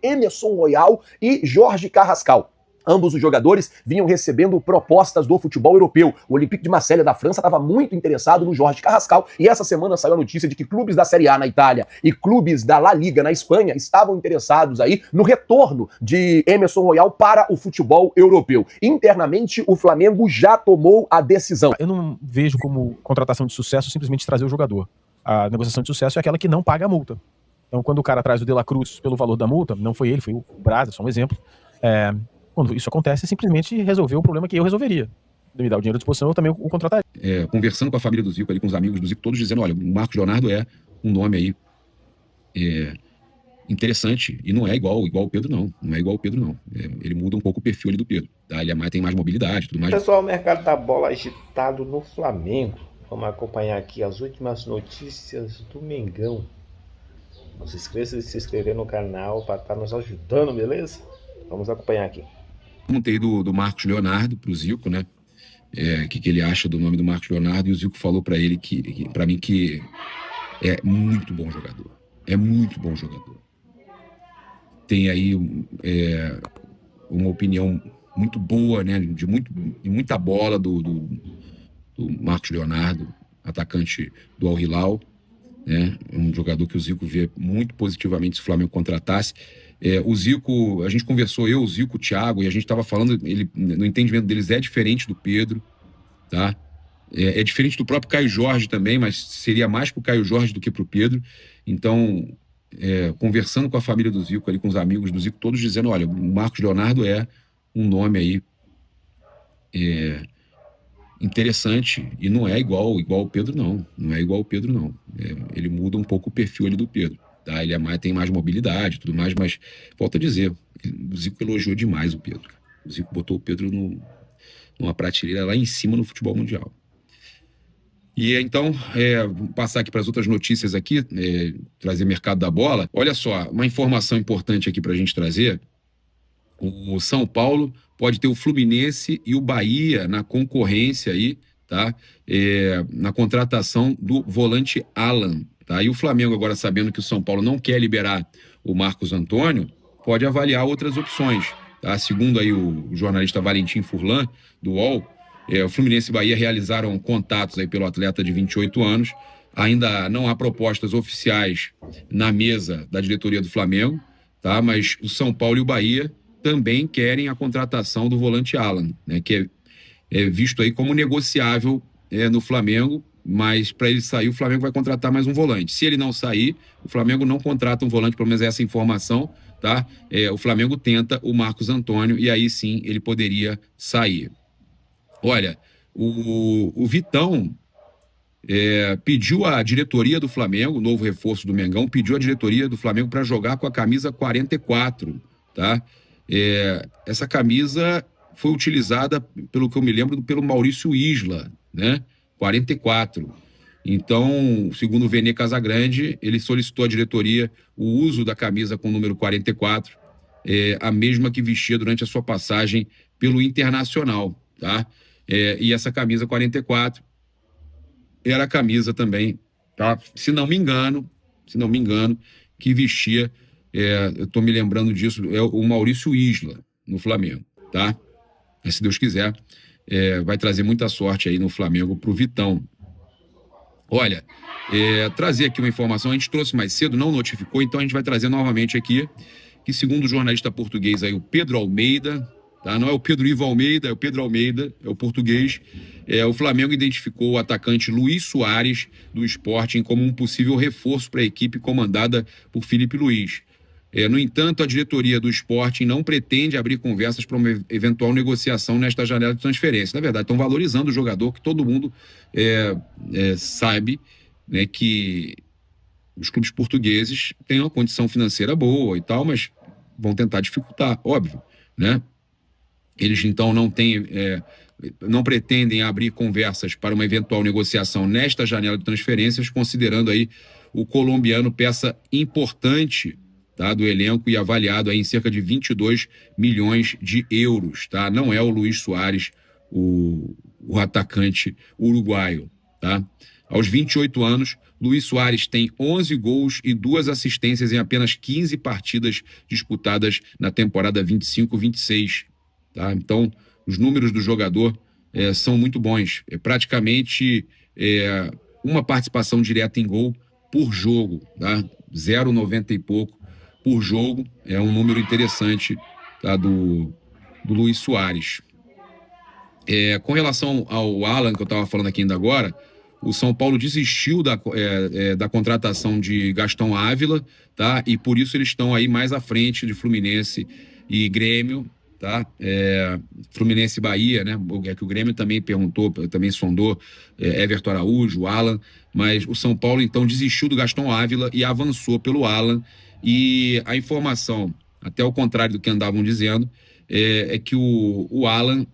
Emerson Royal e Jorge Carrascal. Ambos os jogadores vinham recebendo propostas do futebol europeu. O Olympique de Marselha da França estava muito interessado no Jorge Carrascal e essa semana saiu a notícia de que clubes da Série A na Itália e clubes da La Liga na Espanha estavam interessados aí no retorno de Emerson Royal para o futebol europeu. Internamente, o Flamengo já tomou a decisão. Eu não vejo como contratação de sucesso simplesmente trazer o jogador. A negociação de sucesso é aquela que não paga a multa. Então, quando o cara traz o De La Cruz pelo valor da multa, não foi ele, foi o Braz, só um exemplo, quando isso acontece, simplesmente resolveu o problema que eu resolveria. Me dá o dinheiro à disposição, eu também o contrataria. Conversando com a família do Zico, ali, com os amigos do Zico, todos dizendo, olha, o Marcos Leonardo é um nome aí interessante, e não é igual o Pedro, não. Não é igual o Pedro, não. Ele muda um pouco o perfil ali do Pedro. Tá? Ele tem mais mobilidade, tudo mais. Pessoal, o mercado da bola agitado no Flamengo. Vamos acompanhar aqui as últimas notícias do Mengão. Não se esqueça de se inscrever no canal para estar nos ajudando, beleza? Vamos acompanhar aqui. Perguntei do Marcos Leonardo pro Zico, né? O que ele acha do nome do Marcos Leonardo, e o Zico falou para ele para mim que é muito bom jogador. É muito bom jogador. Tem aí uma opinião muito boa, né? De muita bola do Marcos Leonardo, atacante do Al Hilal, né? É um jogador que o Zico vê muito positivamente se o Flamengo contratasse. O Zico, a gente conversou, o Zico, o Thiago, e a gente estava falando, no entendimento deles é diferente do Pedro, tá? É diferente do próprio Caio Jorge também, mas seria mais pro Caio Jorge do que pro Pedro. Então, conversando com a família do Zico, ali, com os amigos do Zico, todos dizendo, olha, o Marcos Leonardo é um nome aí interessante, e não é igual o Pedro, não. Não é igual o Pedro, não. Ele muda um pouco o perfil ali do Pedro. Tá? Ele tem mais mobilidade, tudo mais, mas volto a dizer, o Zico elogiou demais o Pedro. O Zico botou o Pedro numa prateleira lá em cima no futebol mundial. E então, vou passar aqui para as outras notícias aqui, trazer mercado da bola. Olha só, uma informação importante aqui para a gente trazer. O São Paulo pode ter o Fluminense e o Bahia na concorrência aí, tá? Na contratação do volante Alan. Tá? E o Flamengo, agora sabendo que o São Paulo não quer liberar o Marcos Antônio, pode avaliar outras opções. Tá? Segundo aí o jornalista Valentim Furlan, do UOL, o Fluminense e Bahia realizaram contatos aí pelo atleta de 28 anos. Ainda não há propostas oficiais na mesa da diretoria do Flamengo, tá? Mas o São Paulo e o Bahia também querem a contratação do volante Alan, né? Que é visto aí como negociável no Flamengo. Mas para ele sair, o Flamengo vai contratar mais um volante. Se ele não sair, o Flamengo não contrata um volante, pelo menos essa informação, tá? O Flamengo tenta o Marcos Antônio e aí sim ele poderia sair. Olha, o Vitão pediu à diretoria do Flamengo, o novo reforço do Mengão, pediu à diretoria do Flamengo para jogar com a camisa 44, tá? Essa camisa foi utilizada, pelo que eu me lembro, pelo Maurício Isla, né? 44. Então, segundo o Vene Casagrande, ele solicitou à diretoria o uso da camisa com o número 44, a mesma que vestia durante a sua passagem pelo Internacional, tá? E essa camisa 44 era a camisa também, tá? Se não me engano, que vestia, eu estou me lembrando disso, o Maurício Isla no Flamengo, tá? Mas, se Deus quiser, vai trazer muita sorte aí no Flamengo pro Vitão. Olha, trazer aqui uma informação, a gente trouxe mais cedo, não notificou, então a gente vai trazer novamente aqui, que segundo o jornalista português aí, o Pedro Almeida, tá? Não é o Pedro Ivo Almeida, é o Pedro Almeida, é o português, o Flamengo identificou o atacante Luís Soares do Sporting como um possível reforço para a equipe comandada por Felipe Luiz. No entanto, a diretoria do Sporting não pretende abrir conversas para uma eventual negociação nesta janela de transferência. Na verdade, estão valorizando o jogador, que todo mundo sabe, né, que os clubes portugueses têm uma condição financeira boa e tal, mas vão tentar dificultar, óbvio, né? Eles, então, não pretendem abrir conversas para uma eventual negociação nesta janela de transferências, considerando aí o colombiano peça importante, tá, do elenco e avaliado aí em cerca de 22 milhões de euros, tá? Não é o Luís Soares, o atacante uruguaio, tá? Aos 28 anos, Luis Soares tem 11 gols e 2 assistências em apenas 15 partidas disputadas na temporada 25-26. Tá? Então, os números do jogador são muito bons. É praticamente uma participação direta em gol por jogo, tá? 0,90 e pouco por jogo. É um número interessante, tá? do Luis Soares. Com relação ao Alan, que eu estava falando aqui ainda agora, o São Paulo desistiu da contratação de Gastão Ávila, tá? E por isso eles estão aí mais à frente de Fluminense e Grêmio, tá? Fluminense e Bahia, né? Que o Grêmio também perguntou, também sondou Everton Araújo, Alan, mas o São Paulo então desistiu do Gastão Ávila e avançou pelo Alan. E a informação, até ao contrário do que andavam dizendo, é que o Alan,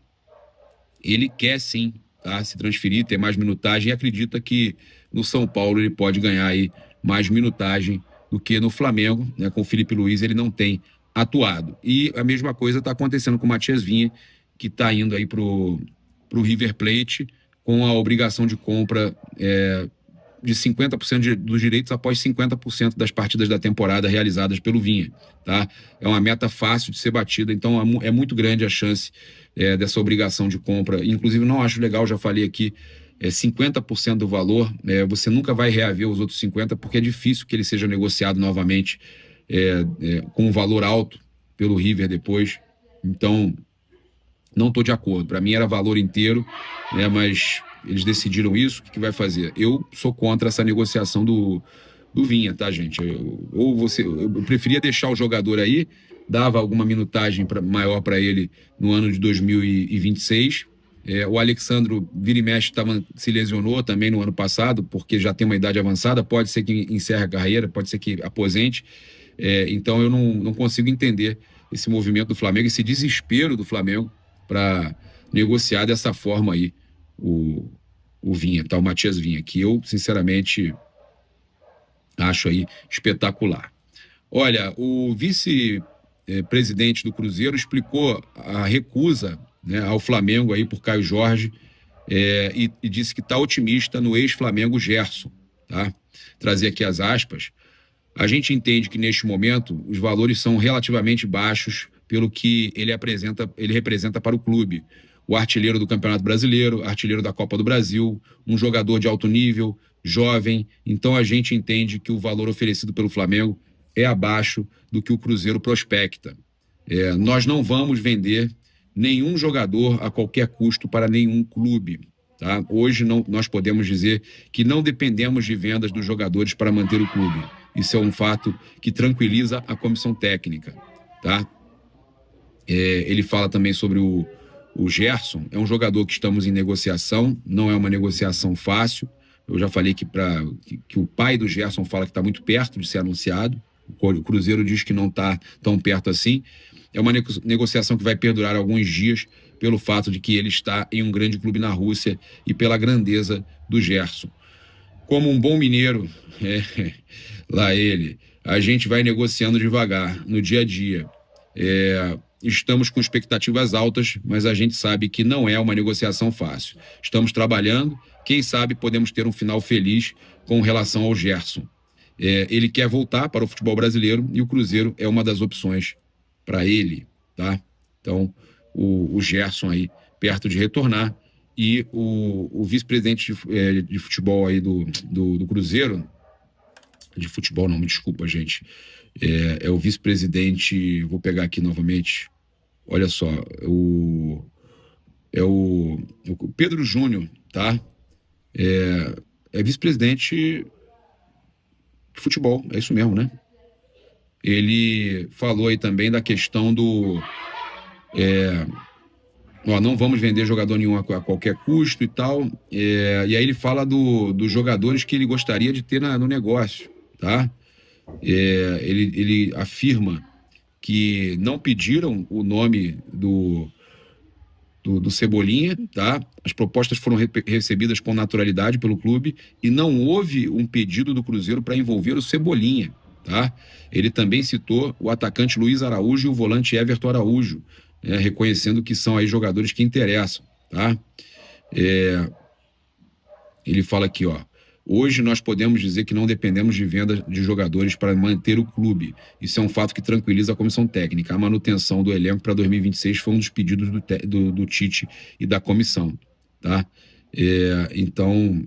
ele quer sim, tá, se transferir, ter mais minutagem, e acredita que no São Paulo ele pode ganhar aí mais minutagem do que no Flamengo, né? Com o Felipe Luiz ele não tem atuado. E a mesma coisa está acontecendo com o Matias Vinha, que está indo aí pro River Plate com a obrigação de compra de 50% dos direitos após 50% das partidas da temporada realizadas pelo Vinha, tá? É uma meta fácil de ser batida, então é muito grande a chance dessa obrigação de compra. Inclusive, não acho legal, já falei aqui, 50% do valor, você nunca vai reaver os outros 50%, porque é difícil que ele seja negociado novamente com um valor alto pelo River depois. Então, não estou de acordo. Para mim era valor inteiro, né, mas eles decidiram isso. O que vai fazer? Eu sou contra essa negociação do Vinha, tá, gente? Eu preferia deixar o jogador aí, dava alguma minutagem maior para ele no ano de 2026. O Alexandro vira e mexe se lesionou também no ano passado, porque já tem uma idade avançada, pode ser que encerre a carreira, pode ser que aposente. Então eu não consigo entender esse movimento do Flamengo, esse desespero do Flamengo para negociar dessa forma aí o Vinha, tá? O Matias Vinha, que eu, sinceramente, acho aí espetacular. Olha, o vice-presidente do Cruzeiro explicou a recusa, né, ao Flamengo aí por Caio Jorge, e disse que está otimista no ex-Flamengo Gerson, tá? Trazer aqui as aspas. A gente entende que neste momento os valores são relativamente baixos pelo que ele representa para o clube. O artilheiro do Campeonato Brasileiro, artilheiro da Copa do Brasil, um jogador de alto nível, jovem. Então a gente entende que o valor oferecido pelo Flamengo é abaixo do que o Cruzeiro prospecta. Nós não vamos vender nenhum jogador a qualquer custo para nenhum clube. Tá? Hoje nós podemos dizer que não dependemos de vendas dos jogadores para manter o clube. Isso é um fato que tranquiliza a comissão técnica. Tá? Ele fala também sobre o Gerson. É um jogador que estamos em negociação, não é uma negociação fácil. Eu já falei que o pai do Gerson fala que está muito perto de ser anunciado. O Cruzeiro diz que não está tão perto assim. É uma negociação que vai perdurar alguns dias pelo fato de que ele está em um grande clube na Rússia e pela grandeza do Gerson. Como um bom mineiro, lá ele, a gente vai negociando devagar, no dia a dia. Estamos com expectativas altas, mas a gente sabe que não é uma negociação fácil. Estamos trabalhando, quem sabe podemos ter um final feliz com relação ao Gerson. Ele quer voltar para o futebol brasileiro e o Cruzeiro é uma das opções para ele, tá? Então, o Gerson aí perto de retornar e o vice-presidente de futebol aí do Cruzeiro, de futebol não, me desculpa, gente, é o vice-presidente, vou pegar aqui novamente, olha só, o Pedro Júnior, tá? É vice-presidente de futebol, é isso mesmo, né? Ele falou aí também da questão do... não vamos vender jogador nenhum a qualquer custo e tal. E aí ele fala dos jogadores que ele gostaria de ter no negócio, tá? Ele afirma que não pediram o nome do Cebolinha, tá? As propostas foram recebidas com naturalidade pelo clube e não houve um pedido do Cruzeiro para envolver o Cebolinha, tá? Ele também citou o atacante Luis Araújo e o volante Everton Araújo, reconhecendo que são aí jogadores que interessam, tá? Ele fala aqui, ó, Hoje nós podemos dizer que não dependemos de venda de jogadores para manter o clube. Isso é um fato que tranquiliza a comissão técnica. A manutenção do elenco para 2026 foi um dos pedidos do Tite e da comissão. Tá? Então,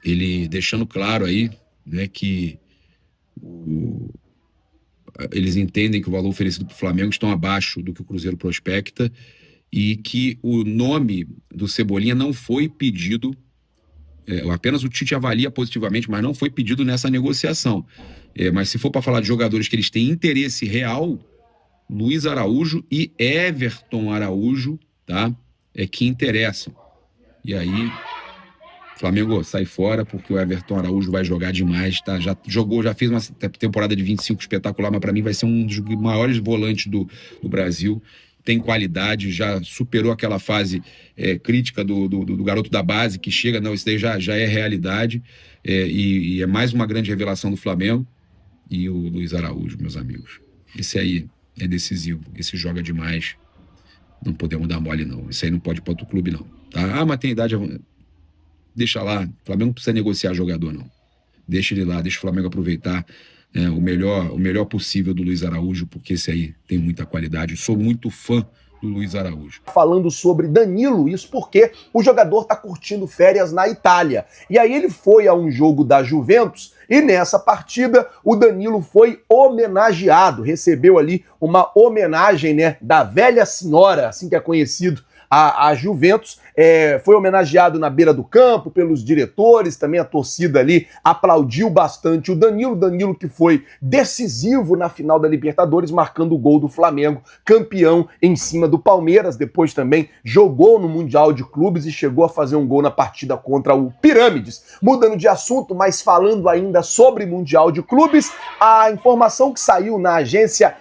ele deixando claro aí, né, que eles entendem que o valor oferecido para o Flamengo estão abaixo do que o Cruzeiro prospecta e que o nome do Cebolinha não foi pedido, apenas o Tite avalia positivamente, mas não foi pedido nessa negociação. Mas se for para falar de jogadores que eles têm interesse real, Luiz Araújo e Everton Araújo, tá? Que interessam. E aí, Flamengo sai fora, porque o Everton Araújo vai jogar demais, tá? Já fez uma temporada de 25 espetacular, mas para mim vai ser um dos maiores volantes do Brasil. Tem qualidade, já superou aquela fase crítica do garoto da base, que chega, não, isso daí já é realidade, e é mais uma grande revelação do Flamengo. E o Luiz Araújo, meus amigos, esse aí é decisivo, esse joga demais, não podemos dar mole não, esse aí não pode ir para outro clube não, tá? Mas tem idade, deixa lá, o Flamengo não precisa negociar jogador não, deixa ele lá, deixa o Flamengo aproveitar o melhor possível do Luiz Araújo, porque esse aí tem muita qualidade. Eu sou muito fã do Luiz Araújo. Falando sobre Danilo, isso porque o jogador tá curtindo férias na Itália. E aí ele foi a um jogo da Juventus e nessa partida o Danilo foi homenageado, recebeu ali uma homenagem, né, da velha senhora, assim que é conhecido a Juventus, foi homenageado na beira do campo pelos diretores, também a torcida ali aplaudiu bastante o Danilo que foi decisivo na final da Libertadores, marcando o gol do Flamengo, campeão em cima do Palmeiras, depois também jogou no Mundial de Clubes e chegou a fazer um gol na partida contra o Pirâmides. Mudando de assunto, mas falando ainda sobre Mundial de Clubes, a informação que saiu na agência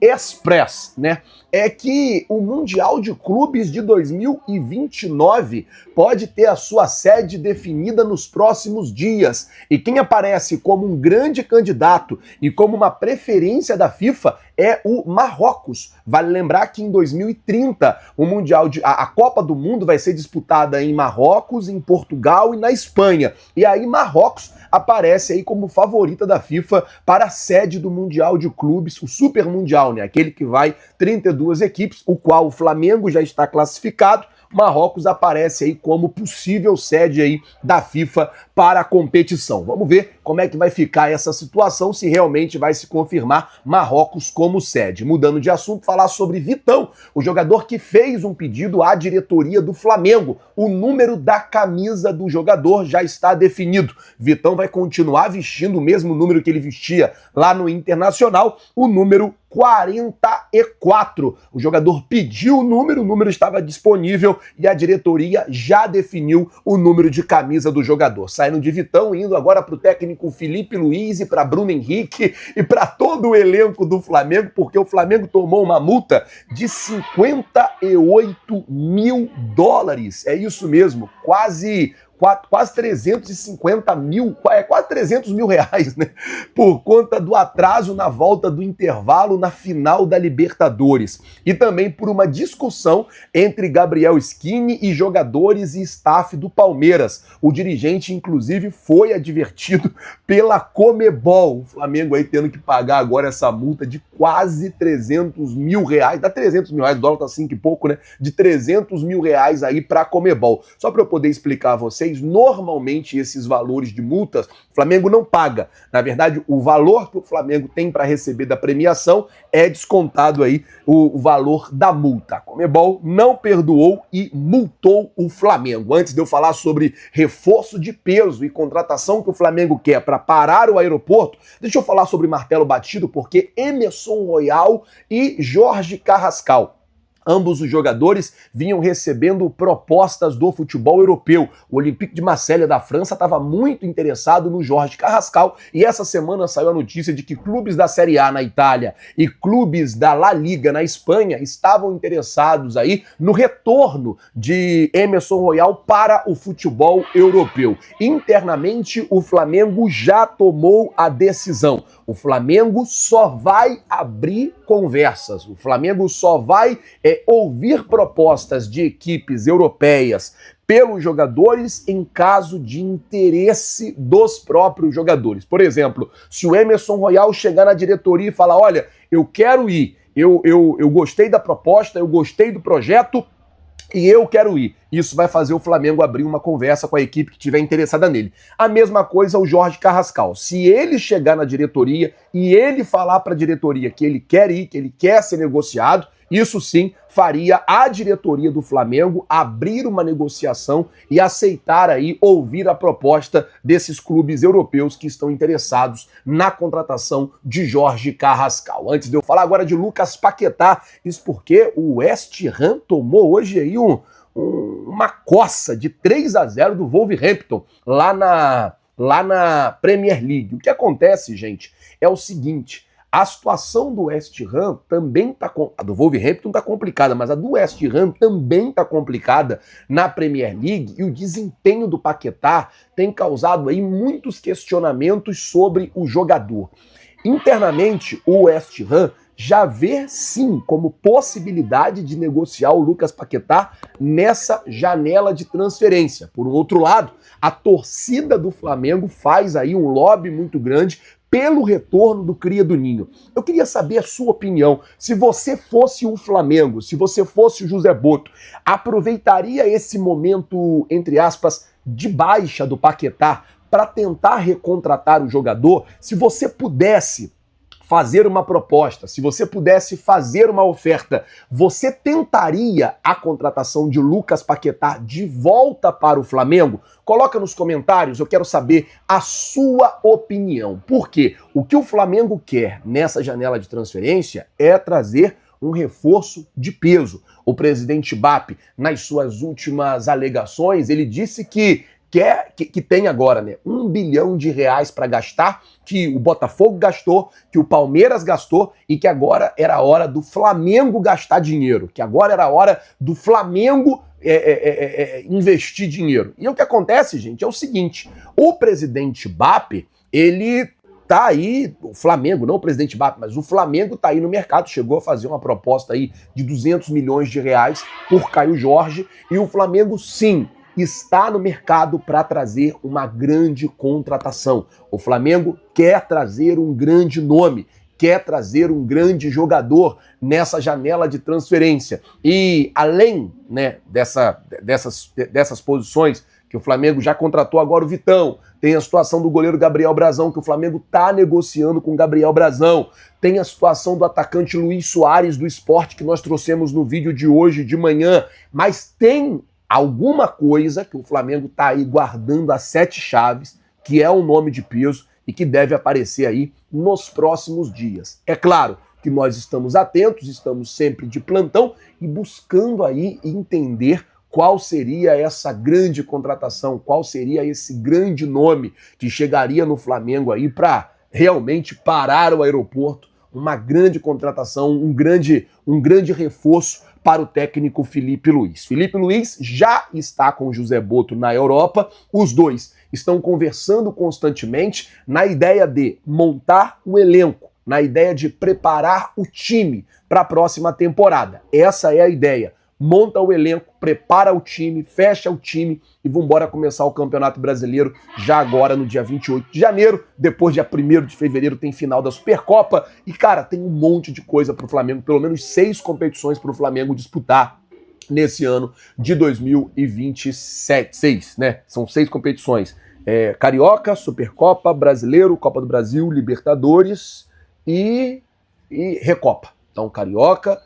Express, né, é que o Mundial de Clubes de 2029 pode ter a sua sede definida nos próximos dias. E quem aparece como um grande candidato e como uma preferência da FIFA é o Marrocos. Vale lembrar que em 2030 o Mundial a Copa do Mundo vai ser disputada em Marrocos, em Portugal e na Espanha. E aí Marrocos aparece aí como favorita da FIFA para a sede do Mundial de Clubes, o Super Mundial, né? Aquele que vai 32 equipes, o qual o Flamengo já está classificado. Marrocos aparece aí como possível sede aí da FIFA para a competição. Vamos ver como é que vai ficar essa situação, se realmente vai se confirmar Marrocos como sede. Mudando de assunto, falar sobre Vitão, o jogador que fez um pedido à diretoria do Flamengo. O número da camisa do jogador já está definido. Vitão vai continuar vestindo o mesmo número que ele vestia lá no Internacional, o número 44. O jogador pediu o número estava disponível e a diretoria já definiu o número de camisa do jogador. Saindo de Vitão, indo agora para o técnico Felipe Luiz e para Bruno Henrique e para todo o elenco do Flamengo, porque o Flamengo tomou uma multa de 58 mil dólares. É isso mesmo, quase 350 mil, quase 300 mil reais, né? Por conta do atraso na volta do intervalo na final da Libertadores. E também por uma discussão entre Gabriel Schiini e jogadores e staff do Palmeiras. O dirigente, inclusive, foi advertido pela Comebol. O Flamengo aí tendo que pagar agora essa multa de quase 300 mil reais. Dá 300 mil reais, o dólar tá 5 e pouco, né? De 300 mil reais aí pra Comebol. Só para eu poder explicar a vocês, normalmente esses valores de multas o Flamengo não paga. Na verdade, o valor que o Flamengo tem para receber da premiação é descontado aí o valor da multa. A Comebol não perdoou e multou o Flamengo. Antes de eu falar sobre reforço de peso e contratação que o Flamengo quer para parar o aeroporto, deixa eu falar sobre martelo batido, porque Emerson Royal e Jorge Carrascal, ambos os jogadores vinham recebendo propostas do futebol europeu. O Olympique de Marselha da França estava muito interessado no Jorge Carrascal e essa semana saiu a notícia de que clubes da Série A na Itália e clubes da La Liga na Espanha estavam interessados aí no retorno de Emerson Royal para o futebol europeu. Internamente, o Flamengo já tomou a decisão. O Flamengo só vai abrir conversas. O Flamengo só vai ouvir propostas de equipes europeias pelos jogadores em caso de interesse dos próprios jogadores. Por exemplo, se o Emerson Royal chegar na diretoria e falar, olha, eu quero ir, eu gostei da proposta, eu gostei do projeto e eu quero ir. Isso vai fazer o Flamengo abrir uma conversa com a equipe que estiver interessada nele. A mesma coisa o Jorge Carrascal. Se ele chegar na diretoria e ele falar para a diretoria que ele quer ir, que ele quer ser negociado, isso sim faria a diretoria do Flamengo abrir uma negociação e aceitar aí ouvir a proposta desses clubes europeus que estão interessados na contratação de Jorge Carrascal. Antes de eu falar agora de Lucas Paquetá, isso porque o West Ham tomou hoje aí uma coça de 3-0 do Wolverhampton lá na Premier League. O que acontece, gente, é o seguinte: a situação do West Ham também a do Wolverhampton está complicada, mas a do West Ham também está complicada na Premier League, e o desempenho do Paquetá tem causado aí muitos questionamentos sobre o jogador. Internamente, o West Ham já vê sim como possibilidade de negociar o Lucas Paquetá nessa janela de transferência. Por outro lado, a torcida do Flamengo faz aí um lobby muito grande pelo retorno do Cria do Ninho. Eu queria saber a sua opinião. Se você fosse o Flamengo, se você fosse o José Botto, aproveitaria esse momento, entre aspas, de baixa do Paquetá para tentar recontratar o jogador? Se você pudesse fazer uma proposta, se você pudesse fazer uma oferta, você tentaria a contratação de Lucas Paquetá de volta para o Flamengo? Coloca nos comentários, eu quero saber a sua opinião. Por quê? O que o Flamengo quer nessa janela de transferência é trazer um reforço de peso. O presidente BAP, nas suas últimas alegações, ele disse que tem agora, né, R$1 bilhão para gastar, que o Botafogo gastou, que o Palmeiras gastou e que agora era a hora do Flamengo gastar dinheiro, que agora era a hora do Flamengo investir dinheiro. E o que acontece, gente, é o seguinte: o presidente BAP, ele tá aí, o Flamengo, não o presidente BAP, mas o Flamengo tá aí no mercado, chegou a fazer uma proposta aí de R$200 milhões por Caio Jorge, e o Flamengo, sim, está no mercado para trazer uma grande contratação. O Flamengo quer trazer um grande nome, quer trazer um grande jogador nessa janela de transferência. E além, né, dessas posições que o Flamengo já contratou agora o Vitão, tem a situação do goleiro Gabriel Brazão, que o Flamengo está negociando com o Gabriel Brazão, tem a situação do atacante Luiz Soares do Sport, que nós trouxemos no vídeo de hoje de manhã, mas tem alguma coisa que o Flamengo está aí guardando a 7 chaves, que é um nome de peso e que deve aparecer aí nos próximos dias. É claro que nós estamos atentos, estamos sempre de plantão e buscando aí entender qual seria essa grande contratação, qual seria esse grande nome que chegaria no Flamengo aí para realmente parar o aeroporto, uma grande contratação, um grande reforço para o técnico Felipe Luiz. Felipe Luiz já está com o José Botto na Europa, os dois estão conversando constantemente na ideia de montar o elenco, na ideia de preparar o time para a próxima temporada. Essa é a ideia. Monta o elenco, prepara o time, fecha o time e vambora começar o Campeonato Brasileiro já agora no dia 28 de janeiro. Depois, dia 1º de fevereiro, tem final da Supercopa. E, cara, tem um monte de coisa pro Flamengo, pelo menos 6 competições pro Flamengo disputar nesse ano de 2026, né? São 6 competições. Carioca, Supercopa, Brasileiro, Copa do Brasil, Libertadores e Recopa. Então, Carioca...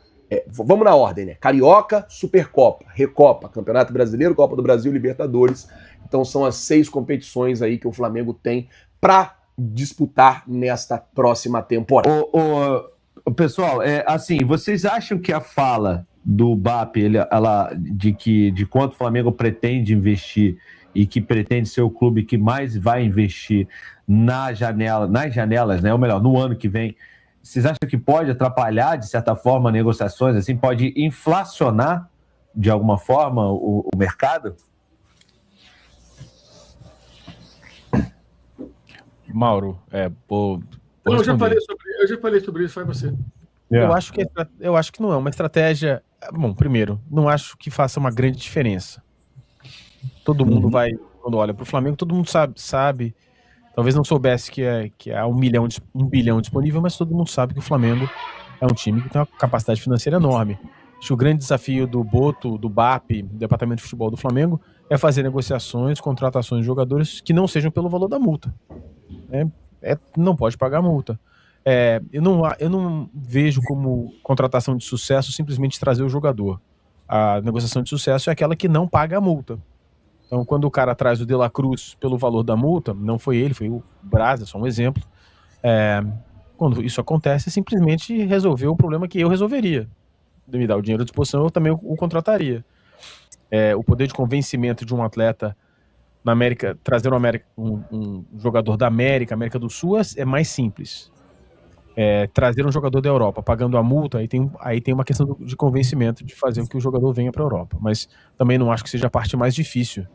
vamos na ordem, né? Carioca, Supercopa, Recopa, Campeonato Brasileiro, Copa do Brasil, Libertadores. Então são as 6 competições aí que o Flamengo tem para disputar nesta próxima temporada. Pessoal, assim, vocês acham que a fala do BAP, de quanto o Flamengo pretende investir e que pretende ser o clube que mais vai investir nas janelas, né? Ou melhor, no ano que vem, vocês acham que pode atrapalhar, de certa forma, negociações, assim, pode inflacionar, de alguma forma, o mercado? Mauro, eu já falei sobre isso, vai você. Eu acho que não é uma estratégia. Bom, primeiro, não acho que faça uma grande diferença. Todo mundo vai, quando olha para o Flamengo, todo mundo sabe, talvez não soubesse que há 1 bilhão disponível, mas todo mundo sabe que o Flamengo é um time que tem uma capacidade financeira enorme. Acho que o grande desafio do Boto, do BAP, do Departamento de Futebol do Flamengo, é fazer negociações, contratações de jogadores que não sejam pelo valor da multa. Não pode pagar multa. Eu não vejo como contratação de sucesso simplesmente trazer o jogador. A negociação de sucesso é aquela que não paga a multa. Então, quando o cara traz o De La Cruz pelo valor da multa, não foi ele, foi o Braz, é só um exemplo. Quando isso acontece, é simplesmente resolver o problema que eu resolveria. De me dar o dinheiro à disposição, eu também o contrataria. O poder de convencimento de um atleta na América, trazer um jogador da América do Sul é mais simples. Trazer um jogador da Europa pagando a multa, aí tem uma questão de convencimento de fazer com que o jogador venha para a Europa. Mas também não acho que seja a parte mais difícil.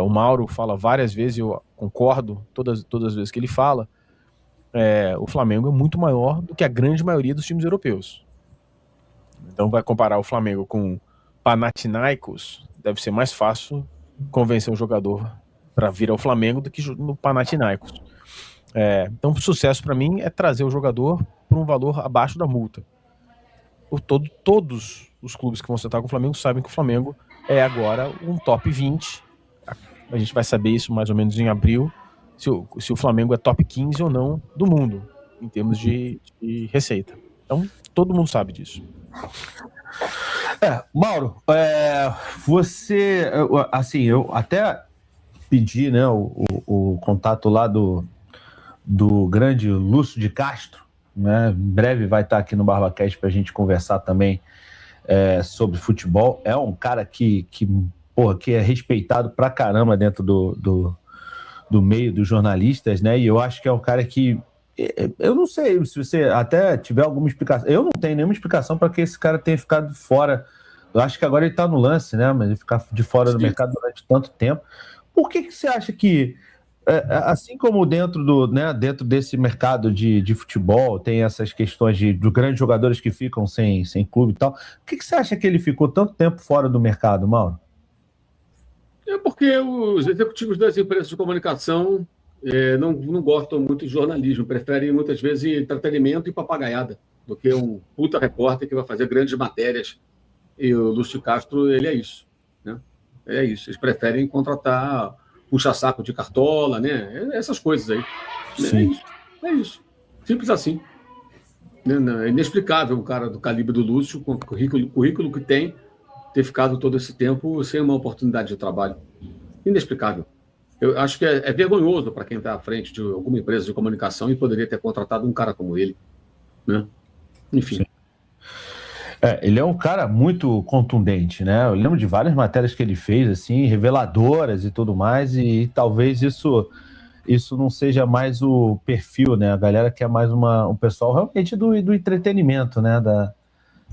O Mauro fala várias vezes, eu concordo todas as vezes que ele fala, o Flamengo é muito maior do que a grande maioria dos times europeus. Então vai comparar o Flamengo com Panathinaikos, deve ser mais fácil convencer um jogador para vir ao Flamengo do que no Panathinaikos. Então o sucesso para mim é trazer o jogador por um valor abaixo da multa. Todos os clubes que vão sentar com o Flamengo sabem que o Flamengo é agora um top 20. A gente vai saber isso mais ou menos em abril, se o Flamengo é top 15 ou não do mundo, em termos de receita. Então todo mundo sabe disso. Mauro, você, assim, eu até pedi, né, o contato lá do grande Lúcio de Castro, né? Em breve vai estar aqui no BarbaCast para a gente conversar também sobre futebol. É um cara que é respeitado pra caramba dentro do meio dos jornalistas, né? E eu acho que é um cara que eu não sei se você até tiver alguma explicação. Eu não tenho nenhuma explicação para que esse cara tenha ficado fora. Eu acho que agora ele está no lance, né? Mas ele ficar de fora do mercado durante tanto tempo. Por que você acha que, assim como dentro desse mercado de futebol, tem essas questões de grandes jogadores que ficam sem clube e tal, por que você acha que ele ficou tanto tempo fora do mercado, Mauro? É porque os executivos das empresas de comunicação não gostam muito de jornalismo, preferem muitas vezes entretenimento e papagaiada do que um puta repórter que vai fazer grandes matérias. E o Lúcio Castro, ele é isso, né? É isso, eles preferem contratar puxa-saco de cartola, né? Essas coisas aí. Sim. É isso. Simples assim. É inexplicável um cara do calibre do Lúcio, com o currículo que tem, ter ficado todo esse tempo sem uma oportunidade de trabalho. Inexplicável. Eu acho que é vergonhoso para quem está à frente de alguma empresa de comunicação e poderia ter contratado um cara como ele, né? Enfim. Ele é um cara muito contundente, né? Eu lembro de várias matérias que ele fez, assim, reveladoras e tudo mais, e talvez isso não seja mais o perfil, né? A galera quer mais um pessoal realmente do entretenimento, né?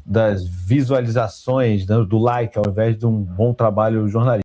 Das visualizações, do like, ao invés de um bom trabalho jornalístico.